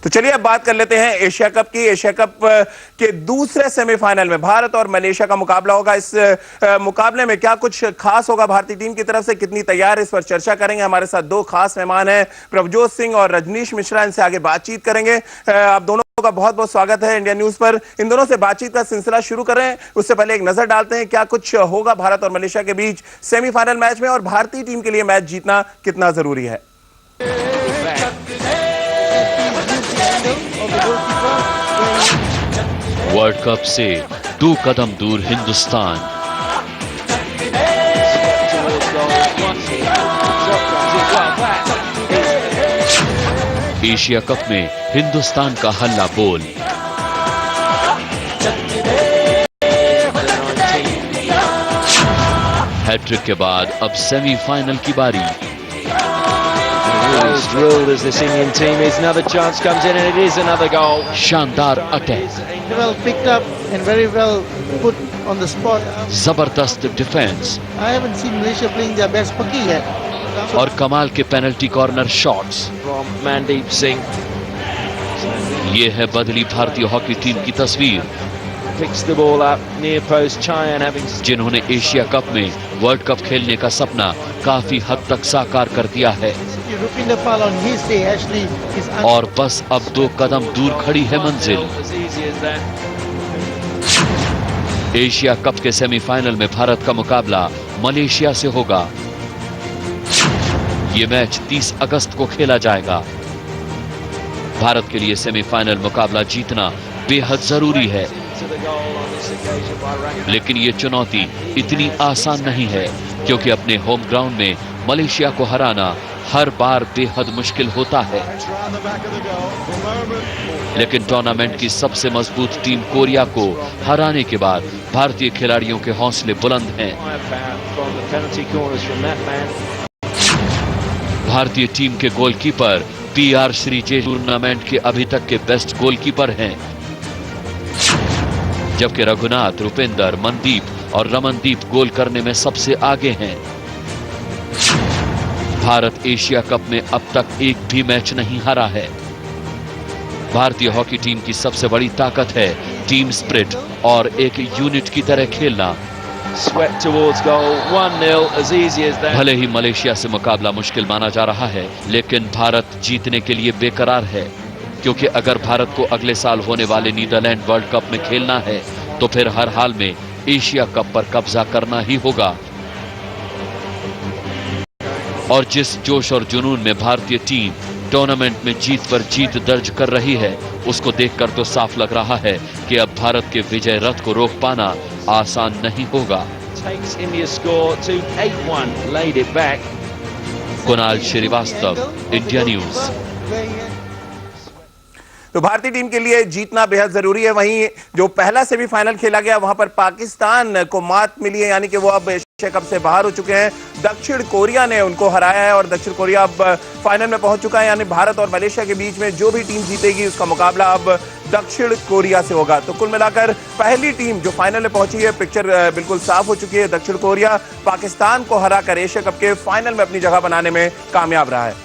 तो चलिए अब बात कर लेते हैं एशिया कप की। एशिया कप के दूसरे सेमीफाइनल में भारत और मलेशिया का मुकाबला होगा। इस मुकाबले में क्या कुछ खास होगा भारतीय टीम की तरफ से, कितनी तैयार है, इस पर चर्चा करेंगे। हमारे साथ दो खास मेहमान हैं, प्रभजोत सिंह और रजनीश मिश्रा। इनसे आगे बातचीत करेंगे। आप दोनों का बहुत बहुत स्वागत है इंडिया न्यूज पर। इन दोनों से बातचीत का सिलसिला शुरू करें उससे पहले एक नजर डालते हैं क्या कुछ होगा भारत और मलेशिया के बीच सेमीफाइनल मैच में, और भारतीय टीम के लिए मैच जीतना कितना जरूरी है। वर्ल्ड कप से 2 कदम दूर हिंदुस्तान। एशिया कप में हिंदुस्तान का हल्ला बोल। हैट्रिक के बाद अब सेमीफाइनल की बारी। Drilled as this Indian team is. Another chance comes in and it is another goal. शानदार attack, Well picked up and very well put on the spot. जबरदस्त defence I haven't seen Malaysia playing their best hockey yet. और कमाल के penalty corner shots. From Mandeep Singh. ये है बदली भारतीय hockey team की तस्वीर, Picks the ball up near post. Cheyenne having जिन्होंने एशिया कप में वर्ल्ड कप खेलने का सपना काफी हद तक साकार कर दिया है। Rupinder Pal on his day actually is और बस अब 2 कदम दूर खड़ी है मंजिल। as easy as that. Asia cup के सेमीफाइनल में भारत का मुकाबला मलेशिया से होगा। ये मैच 30 अगस्त को खेला जाएगा। भारत के लिए सेमीफाइनल मुकाबला जीतना बेहद जरूरी है, To the goal on this occasion by Rangana. लेकिन ये चुनौती इतनी आसान नहीं है क्योंकि अपने होम ग्राउंड में मलेशिया को हराना हर बार बेहद मुश्किल होता है। लेकिन टूर्नामेंट की सबसे मजबूत टीम कोरिया को हराने के बाद भारतीय खिलाड़ियों के हौसले बुलंद हैं। Firepower from the penalty corners from that man. भारतीय टीम के गोलकीपर PR श्रीजेश टूर्नामेंट के अभी तक के बेस्ट गोलकीपर हैं, जबकि रघुनाथ, रुपिंदर, मनदीप और रमनदीप गोल करने में सबसे आगे हैं। भारत एशिया कप में अब तक एक भी मैच नहीं हारा है। भारतीय हॉकी टीम की सबसे बड़ी ताकत है टीम स्पिरिट और एक यूनिट की तरह खेलना। Swept towards goal. 1-0 as easy as that. भले ही मलेशिया से मुकाबला मुश्किल माना जा रहा है, लेकिन भारत जीतने के लिए बेकरार है, क्योंकि अगर भारत को अगले साल होने वाले नीदरलैंड वर्ल्ड कप में खेलना है तो फिर हर हाल में एशिया कप पर कब्जा करना ही होगा। और जिस जोश और जुनून में भारतीय टीम टूर्नामेंट में जीत पर जीत दर्ज कर रही है, उसको देखकर तो साफ लग रहा है कि अब भारत के विजय रथ को रोक पाना आसान नहीं होगा। Takes India score to 8-1. Laid it back. Kunal Srivastava, India news. तो भारतीय टीम के लिए जीतना बेहद जरूरी है। वहीं जो पहला सेमीफाइनल खेला गया वहां पर पाकिस्तान को मात मिली है, यानी कि वो अब एशिया कप से बाहर हो चुके हैं। दक्षिण कोरिया ने उनको हराया है और दक्षिण कोरिया अब फाइनल में पहुंच चुका है। यानी भारत और मलेशिया के बीच में जो भी टीम जीतेगी उसका मुकाबला अब दक्षिण कोरिया से होगा। तो कुल मिलाकर पहली टीम जो फाइनल में पहुंची है, पिक्चर बिल्कुल साफ हो चुकी है। दक्षिण कोरिया पाकिस्तान को हराकर एशिया कप के फाइनल में अपनी जगह बनाने में कामयाब रहा है।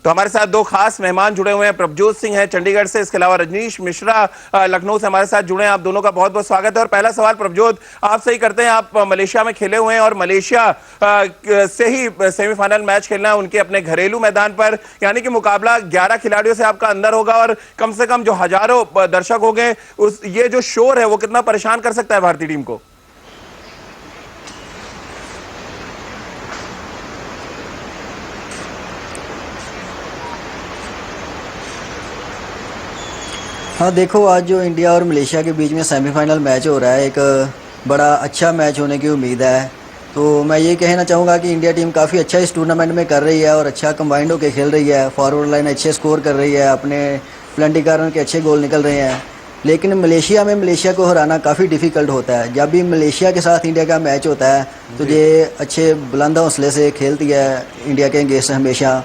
तो हमारे साथ दो खास मेहमान जुड़े हुए हैं। प्रभजोत सिंह हैं चंडीगढ़ से, इसके अलावा रजनीश मिश्रा लखनऊ से हमारे साथ जुड़े हैं। आप दोनों का बहुत बहुत स्वागत है। और पहला सवाल प्रभजोत आपसे ही करते हैं। आप मलेशिया में खेले हुए हैं और मलेशिया से ही सेमीफाइनल मैच खेलना है उनके अपने घरेलू मैदान पर, यानी कि मुकाबला 11 खिलाड़ियों से आपका अंदर होगा और कम से कम जो हजारों दर्शक हो गए, उस ये जो शोर है वो कितना परेशान कर सकता है भारतीय टीम को? हाँ देखो, आज जो इंडिया और मलेशिया के बीच में सेमीफाइनल मैच हो रहा है, एक बड़ा अच्छा मैच होने की उम्मीद है। तो मैं ये कहना चाहूँगा कि इंडिया टीम काफ़ी अच्छा इस टूर्नामेंट में कर रही है और अच्छा कंबाइंड होकर खेल रही है। फॉरवर्ड लाइन अच्छे स्कोर कर रही है, अपने पेनल्टी कॉर्नर के अच्छे गोल निकल रहे हैं। लेकिन मलेशिया में मलेशिया को हराना काफ़ी डिफ़िकल्ट होता है। जब भी मलेशिया के साथ इंडिया का मैच होता है तो ये अच्छे बुलंद हौसले से खेलती है इंडिया के अगेंस्ट हमेशा।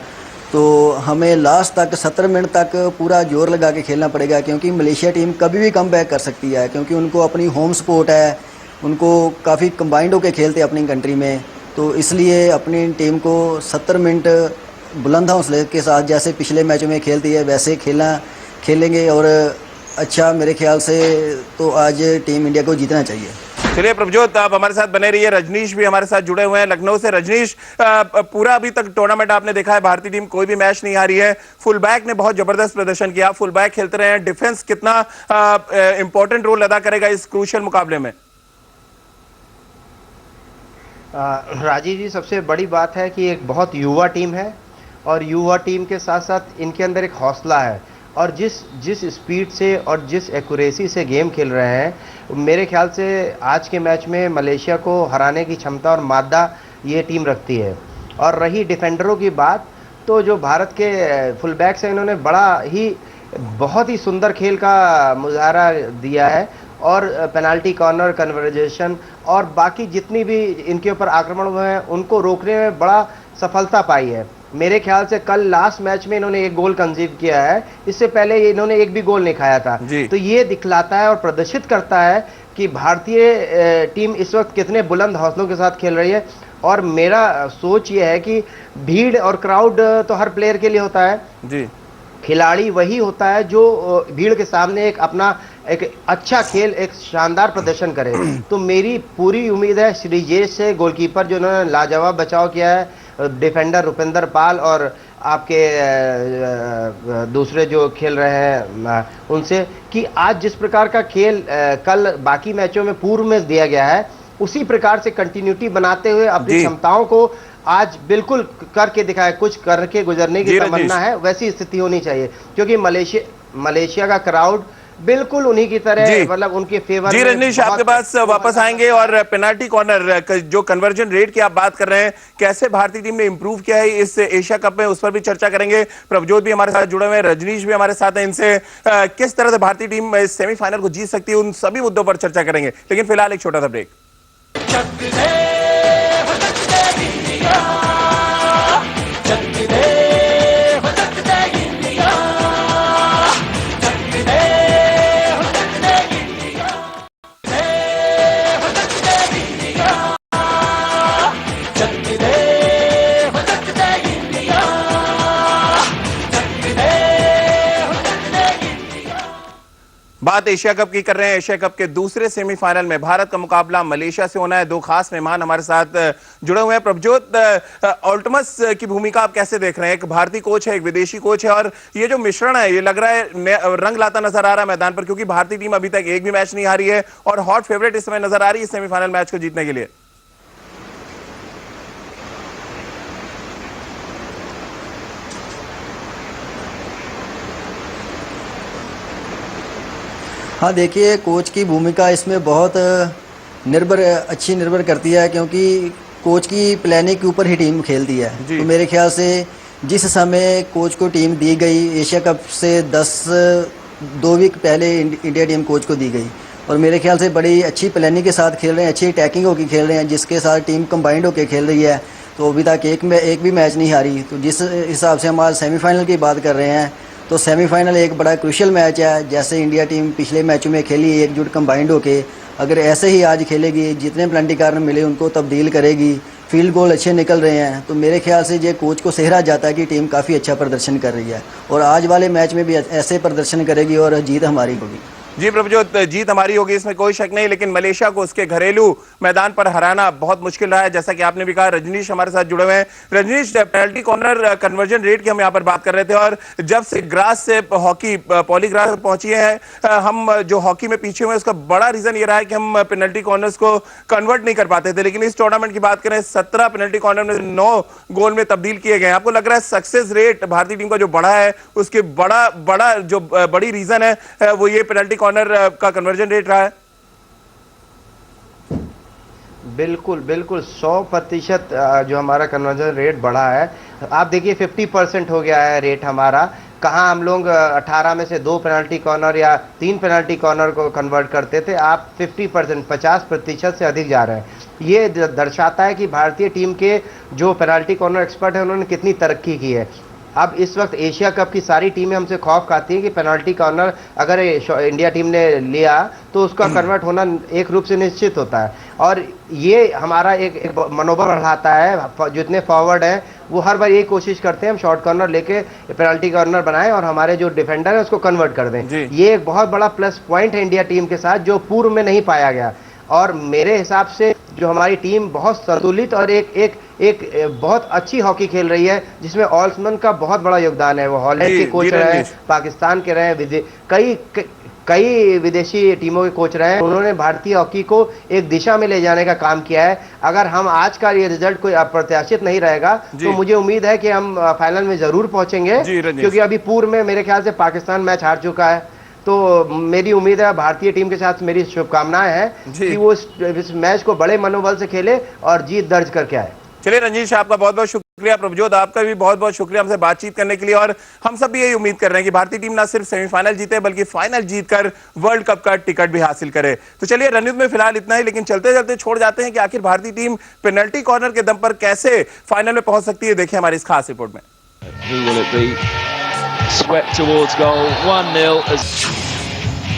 तो हमें लास्ट तक 70 मिनट तक पूरा जोर लगा के खेलना पड़ेगा, क्योंकि मलेशिया टीम कभी भी कम बैक कर सकती है, क्योंकि उनको अपनी होम सपोर्ट है, उनको काफ़ी कंबाइंड होकर खेलते हैं अपनी कंट्री में, तो इसलिए अपनी टीम को 70 मिनट बुलंद हौसले के साथ जैसे पिछले मैचों में खेलती है वैसे खेलेंगे और अच्छा मेरे ख्याल से तो आज टीम इंडिया को जीतना चाहिए। चलिए प्रभजोत, आप हमारे साथ बने रहिए। रजनीश भी हमारे साथ जुड़े हुए हैं लखनऊ से। रजनीश, पूरा अभी तक टूर्नामेंट आपने देखा है, भारतीय टीम कोई भी मैच नहीं हारी है। फुल बैक ने बहुत जबरदस्त प्रदर्शन किया, फुल बैक खेलते रहे हैं। डिफेंस कितना इंपॉर्टेंट रोल अदा करेगा इस क्रूशियल मुकाबले में? राजीव जी, सबसे बड़ी बात है कि एक बहुत युवा टीम है और युवा टीम के साथ साथ इनके अंदर एक हौसला है और जिस स्पीड से और जिस एक्यूरेसी से गेम खेल रहे हैं, मेरे ख्याल से आज के मैच में मलेशिया को हराने की क्षमता और मादा ये टीम रखती है। और रही डिफेंडरों की बात, तो जो भारत के फुल बैक्स हैं इन्होंने बहुत ही सुंदर खेल का मुजाहरा दिया है और पेनाल्टी कॉर्नर, कन्वर्जेशन और बाकी जितनी भी इनके ऊपर आक्रमण हुए हैं उनको रोकने में बड़ा सफलता पाई है। मेरे ख्याल से कल लास्ट मैच में इन्होंने एक गोल कंसीव किया है, इससे पहले इन्होंने एक भी गोल नहीं खाया था। तो ये दिखलाता है और प्रदर्शित करता है कि भारतीय टीम इस वक्त कितने बुलंद हौसलों के साथ खेल रही है। और मेरा सोच ये है कि भीड़ और क्राउड तो हर प्लेयर के लिए होता है जी, खिलाड़ी वही होता है जो भीड़ के सामने एक अच्छा खेल, एक शानदार प्रदर्शन करे। तो मेरी पूरी उम्मीद है श्रीजेश से, गोलकीपर जो उन्होंने लाजवाब बचाव किया है, डिफेंडर रुपिंदर पाल और आपके दूसरे जो खेल रहे हैं उनसे, कि आज जिस प्रकार का खेल कल बाकी मैचों में पूर्व में दिया गया है उसी प्रकार से कंटिन्यूटी बनाते हुए अपनी क्षमताओं को आज बिल्कुल करके दिखाए। कुछ करके गुजरने की तमन्ना है, वैसी स्थिति होनी चाहिए क्योंकि मलेशिया का क्राउड बिल्कुल उन्हीं की तरह, मतलब उनके फेवर। जी रजनीश, आपके पास वापस आएंगे और पेनाल्टी कॉर्नर जो कन्वर्जन रेट की आप बात कर रहे हैं, कैसे भारतीय टीम ने इंप्रूव किया है इस एशिया कप में, उस पर भी चर्चा करेंगे। प्रभजोत भी हमारे साथ जुड़े हुए हैं, रजनीश भी हमारे साथ है। इनसे किस तरह से भारतीय टीम सेमीफाइनल को जीत सकती है, उन सभी मुद्दों पर चर्चा करेंगे। लेकिन फिलहाल एक छोटा सा ब्रेक। बात एशिया कप की कर रहे हैं। एशिया कप के दूसरे सेमीफाइनल में भारत का मुकाबला मलेशिया से होना है। दो खास मेहमान हमारे साथ जुड़े हुए हैं। प्रभजोत, ऑल्टमस की भूमिका आप कैसे देख रहे हैं? एक भारतीय कोच है, एक विदेशी कोच है, और ये जो मिश्रण है ये लग रहा है रंग लाता नजर आ रहा है मैदान पर, क्योंकि भारतीय टीम अभी तक एक भी मैच नहीं हारी है और हॉट फेवरेट इस समय नजर आ रही है सेमीफाइनल मैच को जीतने के लिए। हाँ देखिए, कोच की भूमिका इसमें बहुत अच्छी निर्भर करती है, क्योंकि कोच की प्लानिंग के ऊपर ही टीम खेलती है। तो मेरे ख्याल से जिस समय कोच को टीम दी गई, एशिया कप से 2 वीक पहले इंडिया टीम कोच को दी गई, और मेरे ख्याल से बड़ी अच्छी प्लानिंग के साथ खेल रहे हैं, अच्छी अटैकिंग होकर खेल रहे हैं, जिसके साथ टीम कंबाइंड होकर खेल रही है। तो अभी तक एक भी मैच नहीं हारी। तो जिस हिसाब से हम आज सेमीफाइनल की बात कर रहे हैं, तो सेमीफाइनल एक बड़ा क्रूशियल मैच है। जैसे इंडिया टीम पिछले मैचों में खेली एकजुट कंबाइंड होके, अगर ऐसे ही आज खेलेगी, जितने पेनल्टी कार्नर मिले उनको तब्दील करेगी, फील्ड गोल अच्छे निकल रहे हैं, तो मेरे ख्याल से ये कोच को सेहरा जाता है कि टीम काफ़ी अच्छा प्रदर्शन कर रही है और आज वाले मैच में भी ऐसे प्रदर्शन करेगी और जीत हमारी होगी। जी प्रभजोत, जीत हमारी होगी इसमें कोई शक नहीं, लेकिन मलेशिया को उसके घरेलू मैदान पर हराना बहुत मुश्किल रहा है, जैसा कि आपने भी कहा। रजनीश हमारे साथ जुड़े हुए हैं। Rajneesh, penalty corner conversion rate की हम यहाँ पर बात कर रहे थे, और जब से ग्रास से हॉकी पॉलीग्रास पहुंची है, हम जो हॉकी में पीछे हुए उसका बड़ा रीजन ये रहा है कि हम पेनल्टी कॉर्नर्स को कन्वर्ट नहीं कर पाते थे। लेकिन इस टूर्नामेंट की बात करें, 17 पेनल्टी कॉर्नर में 9 गोल में तब्दील किए गए। आपको लग रहा है सक्सेस रेट भारतीय टीम का जो बढ़ा है, उसके बड़ी रीजन है वो ये पेनल्टी कॉर्नर का कन्वर्जन रेट रहा है? बिल्कुल 100% जो हमारा कन्वर्जन रेट बढ़ा है। आप देखिए 50% हो गया है रेट हमारा। कहाँ हम लोग 18 में से 2 पेनल्टी कॉर्नर या 3 पेनल्टी कॉर्नर को कन्वर्ट करते थे, आप 50% से अधिक जा रहे हैं। ये दर्शाता है कि भारतीय टीम के जो पेनल्टी कॉर्नर एक्सपर्ट है उन्होंने कितनी तरक्की की है। अब इस वक्त एशिया कप की सारी टीमें हमसे खौफ खाती हैं कि पेनल्टी कॉर्नर अगर इंडिया टीम ने लिया तो उसका कन्वर्ट होना एक रूप से निश्चित होता है, और ये हमारा एक मनोबल बढ़ाता है। जितने फॉरवर्ड हैं वो हर बार यही कोशिश करते हैं हम शॉर्ट कॉर्नर लेके पेनल्टी कॉर्नर बनाएं और हमारे जो डिफेंडर है उसको कन्वर्ट कर दें। ये एक बहुत बड़ा प्लस पॉइंट है इंडिया टीम के साथ, जो पूर्व में नहीं पाया गया। और मेरे हिसाब से जो हमारी टीम बहुत संतुलित और एक बहुत अच्छी हॉकी खेल रही है, जिसमें ऑल्समन का बहुत बड़ा योगदान है। वो हॉलैंड के कोच रहे, पाकिस्तान के रहे, कई विदेशी टीमों के कोच रहे हैं। उन्होंने भारतीय हॉकी को एक दिशा में ले जाने का काम किया है। अगर हम आज का ये रिजल्ट कोई अप्रत्याशित नहीं रहेगा तो मुझे उम्मीद है कि हम फाइनल में जरूर पहुंचेंगे, क्योंकि अभी पूर्व में मेरे ख्याल से पाकिस्तान मैच हार चुका है। तो मेरी उम्मीद है, भारतीय टीम के साथ मेरी शुभकामनाएं हैं कि वो इस मैच को बड़े मनोबल से खेले और जीत दर्ज करके आए। चलिए रंजीश, आपका बहुत बहुत शुक्रिया। प्रभजोत, आपका भी बहुत बहुत शुक्रिया हमसे बातचीत करने के लिए। और हम सब भी यही उम्मीद कर रहे हैं कि भारतीय टीम ना सिर्फ सेमीफाइनल जीते बल्कि फाइनल जीतकर वर्ल्ड कप का टिकट भी हासिल करे। तो चलिए रणनीति में फिलहाल इतना ही, लेकिन चलते चलते छोड़ जाते हैं कि आखिर भारतीय टीम पेनल्टी कॉर्नर के दम पर कैसे फाइनल में पहुंच सकती है। देखिए हमारी इस खास रिपोर्ट में।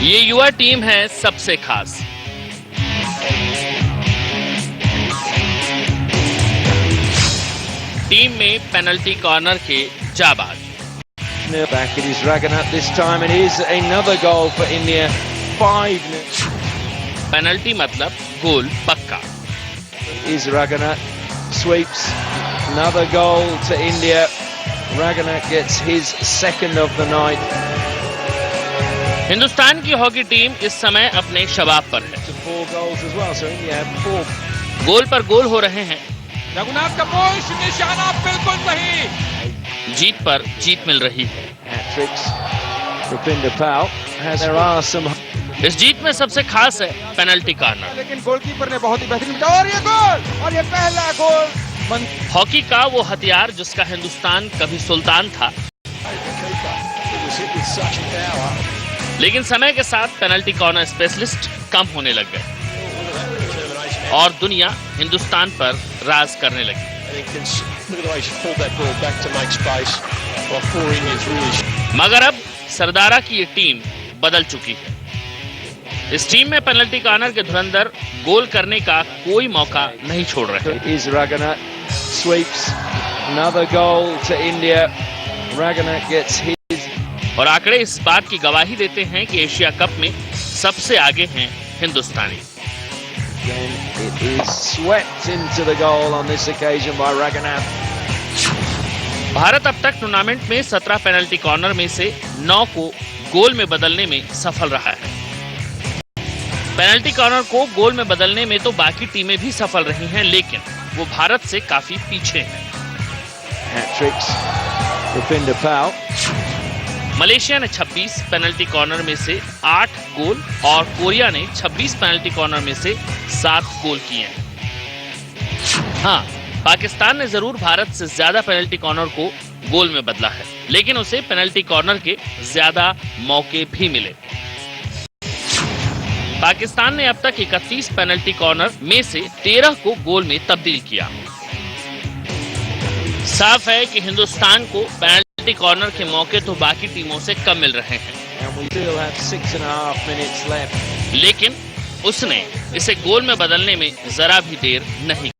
ये युवा टीम है सबसे खास। टीम में पेनल्टी कॉर्नर के जाबाज। Back it is Raghunath this time. It is another goal for India. 5-0. Penalty मतलब गोल पक्का। Is Raghunath sweeps another goal to India. Raghunath gets his second of the night. Hindustan की hockey team इस समय अपने शबाब पर है। 4 goals as well, so India have 4. गोल पर गोल हो रहे हैं। रघुनाथ का पुश, निशाना बिल्कुल सही। जीत पर जीत मिल रही है। Hat-tricks. Rupinder Pal has there are some. इस जीत में सबसे खास है पेनल्टी कॉर्नर। लेकिन गोलकीपर ने बहुत ही बेहतरीन और ये गोल, और ये पहला गोल। हॉकी का वो हथियार जिसका हिंदुस्तान कभी सुल्तान था, लेकिन समय के साथ पेनल्टी कॉर्नर स्पेशलिस्ट कम होने लग गए और दुनिया हिंदुस्तान पर राज करने लगी। मगर अब सरदारा की ये टीम बदल चुकी है। इस टीम में पेनल्टी कॉर्नर के धुरंधर गोल करने का कोई मौका नहीं छोड़ रहे। Is Raghunath sweeps another goal to India. Raghunath gets his. और आंकड़े इस बात की गवाही देते हैं कि एशिया कप में सबसे आगे हैं हिंदुस्तानी। It is swept into the goal on this occasion by Raghunath. Bharat अब तक टूर्नामेंट में 17 पेनल्टी कॉर्नर में से 9 को गोल में बदलने में सफल रहा है। पेनल्टी कॉर्नर को गोल में बदलने में तो बाकी टीमें भी सफल रही हैं, लेकिन वो भारत से काफी पीछे हैं। Hat-tricks. Rupinder Pal. मलेशिया ने 26 पेनल्टी कॉर्नर में से 8 गोल और कोरिया ने 26 पेनल्टी कॉर्नर में से 7 गोल किए हैं। हाँ, पाकिस्तान ने जरूर भारत से ज्यादा पेनल्टी कॉर्नर को गोल में बदला है, लेकिन उसे पेनल्टी कॉर्नर के ज्यादा मौके भी मिले। पाकिस्तान ने अब तक 31 पेनल्टी कॉर्नर में से 13 को गोल में तब्दील किया। साफ है कि हिंदुस्तान को पेनल्टी कॉर्नर के मौके तो बाकी टीमों से कम मिल रहे हैं, लेकिन उसने इसे गोल में बदलने में जरा भी देर नहीं